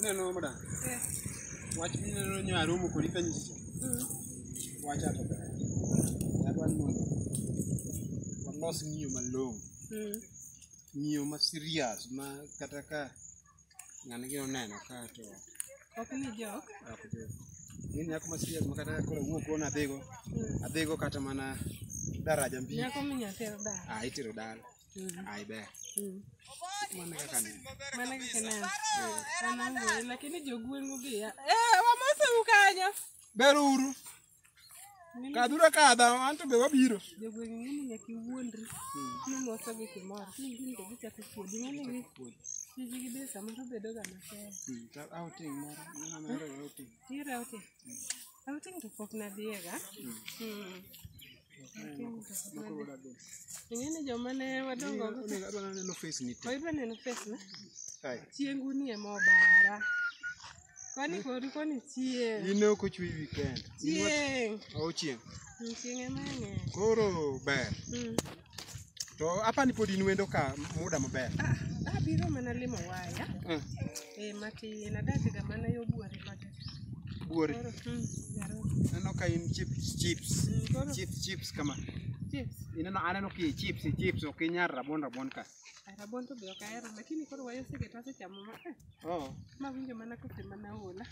Neno madam. Wach ni neno nyarumo kodi kanyisi. Wacha to ber. Yadwan mondo walos ng'iyo malong'o. Ng'iyo ma serious ma kata ka ng'ani gino neno ka to ok ni jok. Ng'ini nyako ma serious ma kata koro wuok kona adhigo kata mana daraja mbi. Nyako minya tero dala. Itero dala. Ai ber. Mana kaka neno. Mana kaka neno. Anango lakini jogwengu gi ya. Wamose ukanya. Beruru. Kadura kadha anto be wabiro. Jogwengu ng'ini nyaka iwuondri. Ni loso gi kimor. Ng'ini to gichako puodhi ng'ini gi. Jiji be samoro bedo ga maber. Outing moro. Ng'ama outing. Tira outing. Outing to pok na dhiega. Ng'ini joma ne wadongo go. Adwa neno face ni. Idwa neno face na? Hai. Chiengu ni ema obara. Koni chieng. Ino ko chui weekend. Chieng. Chieng. Chieng ema ng'eny. Koro ber. To apa ni pod in wendo ka muda maber. Abiro mana limo waya. Matin adak ga mana yo buore kata. Buore. Neno ka in chips kama. Chips. Ineno aneno ki chips ok inyar rabon ka. Rabon to be ok ahero lakini koro wayo seketase chamo ma. Ma winjo mana kose mana ola.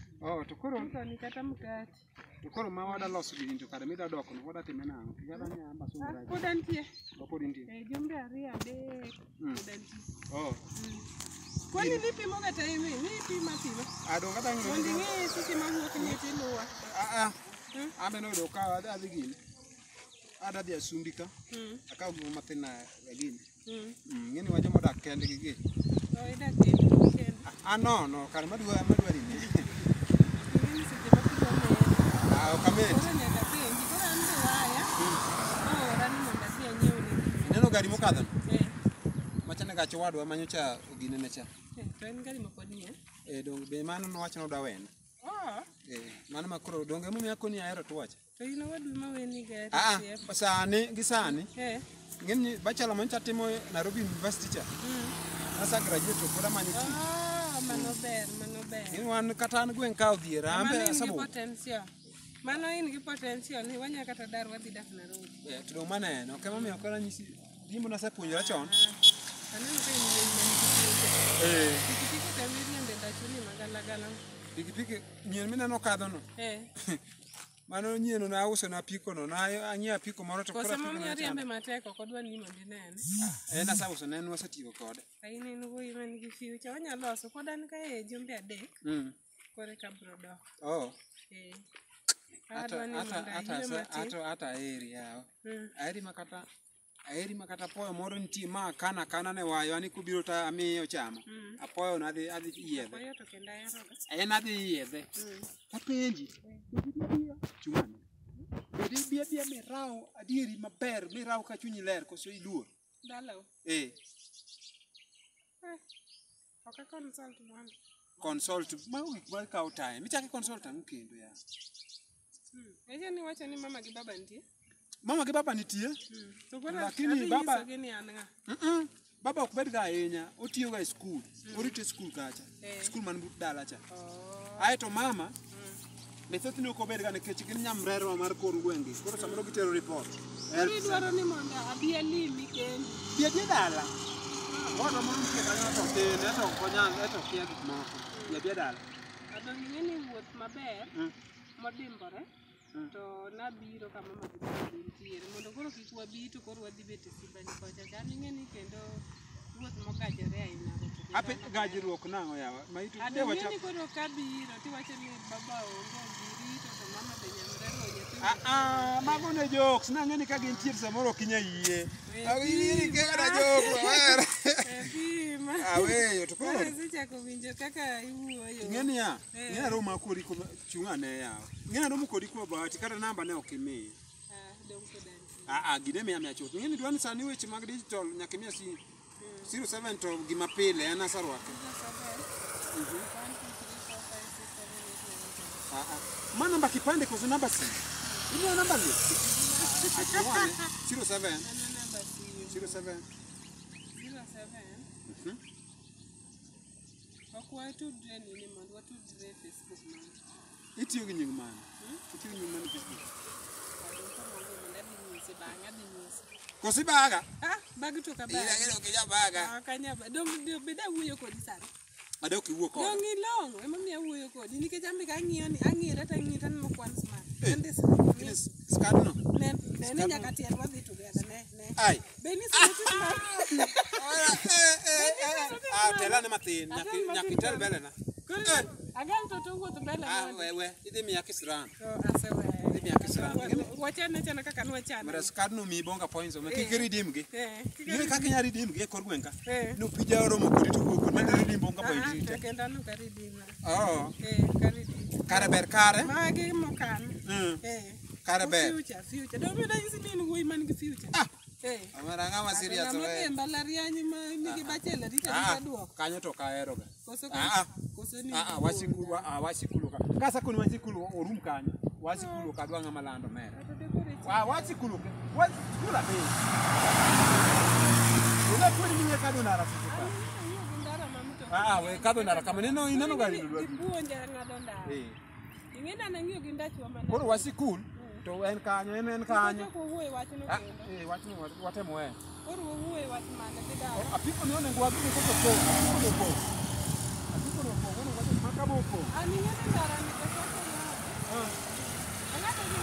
To koro ni kata mkate. To koro ma wada loso gi to kada mida dok no wada time nang. Yada nyamba sunga. Pod antie. Pod intie. Jombe ariyo adek. Pod antie. Kwani nipimo ga time ni pima pima. Ado kata ng'e. Mondi ng'e sisi ma wuok ni tiluwa. Ameno do ka adhi gini. Ada dia sundika. Akaw gi matin na gini. Ng'eni wajo modak kende gi gi. Idak kende. No, kar madwari ni. Ng'eni sije ma pidho Kamet. Koro nyaka penji, koro an be waya. Ora ni mondo adhi anyiew ni. Neno gari mokadho. Machane gacho wadwa manyocha ogine ne cha. To en gari mapodi ya? Dong be mano nowacho no dawena. Mano makoro donge momiya koni ahero to wacha. To ino wadwi ma weni gari. Sani. Ng'eni bachelor manyocha timo Nairobi University cha. Asa graduate kora manyo tich. Mano ber. Ng'eni wan kata an gweng' ka odhier ambe asabo. Mano in gi potential ni wanya kata dar wadhi dak Nairobi. To dong maneno, ok emomiyo kora nyisi gimbo nasepuonjora chon. Aneno ka in ni pikipiki ka wiriende dachuni magalagala. Pikipiki nyien mineno kadho no. Mano nyieno na auso na apiko no, na anyiewo apiko moro to kora apiko no. Riembe matek ok odwa ni mondo inene. Asauso ne en wasetiyo kode. Aine en wuoyi man gi future, wanyalo loso pod an ka jumbe adek. Kore ka bro dok. Ata eri yao. Aeri makata apoyo moro nitie ma kana ne wayo ani kubiro ta amiyo chamo. Apoyo na adhi yiedhe. Apoyo to kenda eroga. En adhi yiedhe. Apenji. Chumani. Bedi bia mirao adieri maber, mirao ka chunyi ler koso iluor. Dalo. Ok consult man. Consult ma wik ma kaw time. Michaki consult ang kendo ya. Eje ni wacho ni mama gi baba nitie? Mama gi baba nitie. Lakini baba baba ok bed ga ahinya, otiyo ga e skul. Orito skul kacha. Skul man but dala cha. Ai to mama methothni ok obed ga nikech gin nyamrero mar kor gwenge. Koro samoro gitero report. Dwaro ni mondo abi alimi kendi. Bia dala. Mondo mondo ke kanyo to tene to konyan to kia gik moko. Bia dala. Adongi ng'eni wuoth maber. Modimbore. To nabiro kama mama nitiere mondo koro kik wabi to koro wadhi bet e Simbani kocha cha ng'eni kendo wuoth mogajore ahinya. Ape gajruok nang'o yawa ma itu ng'eni koro kabiro tiwacho ni baba onge girito to mama be nyamrero mago ne jokes nang'eni ka gintiere samoro ok inya yie. Awiri kera jok aweyo to koro sichako winjo kaka iwuoyo. Ng'eni ya ng'eni romo kodi ko chung'ane yawa. Ng'eni romo kodi ko bahati kata namba ne ok imiye. Gine miya chuth. Ng'eni dwani sani weche mag digital nyaka miya 07 to gima pile en asarwake. Ma namba kipande koso namba si. Ile namba ni 07 07 07 watudre nini mondo watudre e Facebook man. Itiyo gi nying mane? Itiyo gi nying mane Facebook? Kosi baga? Bagi to ka baga. Ila kija baga. Kanya dong beda wuoyo kodi sani. Adok iwuok kode. Dong ilongo ema miya wuoyo kodi nikech ambe ka ng'iyo ni ang'ira taneno kwan smart. Kini skat no? Ne nyaka tiel wadhi together ne. Ai. Beni smart. Tela ne matin, nyaki tel bele na. Agal to wuotho mbele mondo. Wewe, idhi miya kisran. Asewe. Idhi miya kisran. Wachane chana kaka nwachane. Mara skat no mi bonga points o meki redeem gi. Ni kaka nya redeem gi kor gwenka. No pija oromo kodi to ko ma redeem bonga points. Kenda no ka redeem. Ka redeem. Kare ber kare. Magi mokan. Kare ber. Future. Don't be like this woy man gi future. Amara ngama serious we. Mbalariany ma nigi bachela dita duoko. Kanyo to ka ero ga. Koso ni. Wasikulu ka. Kasa kuni wasikulu orum kanyo. Wasikulu ka dwa ngama lando mere. Wasikulu ke. Wasikulu be. Una kweli mimi kado na rafiki ka. We kado na kama neno ineno gari lwa. Ipuonja ngado ndara. Ingena nang'iyo gi ndachwa mana. Koro wasikul to en kanyo en kanyo. Ko wuoy wachno kendo. Wachno watemo we. Koro wuoy wach mana bidara. Apiko ni onengo wabi ko ko. Apiko no ko wono wacho makabo ko. Ani ngene ndara ni ko ko. Ang'ato gi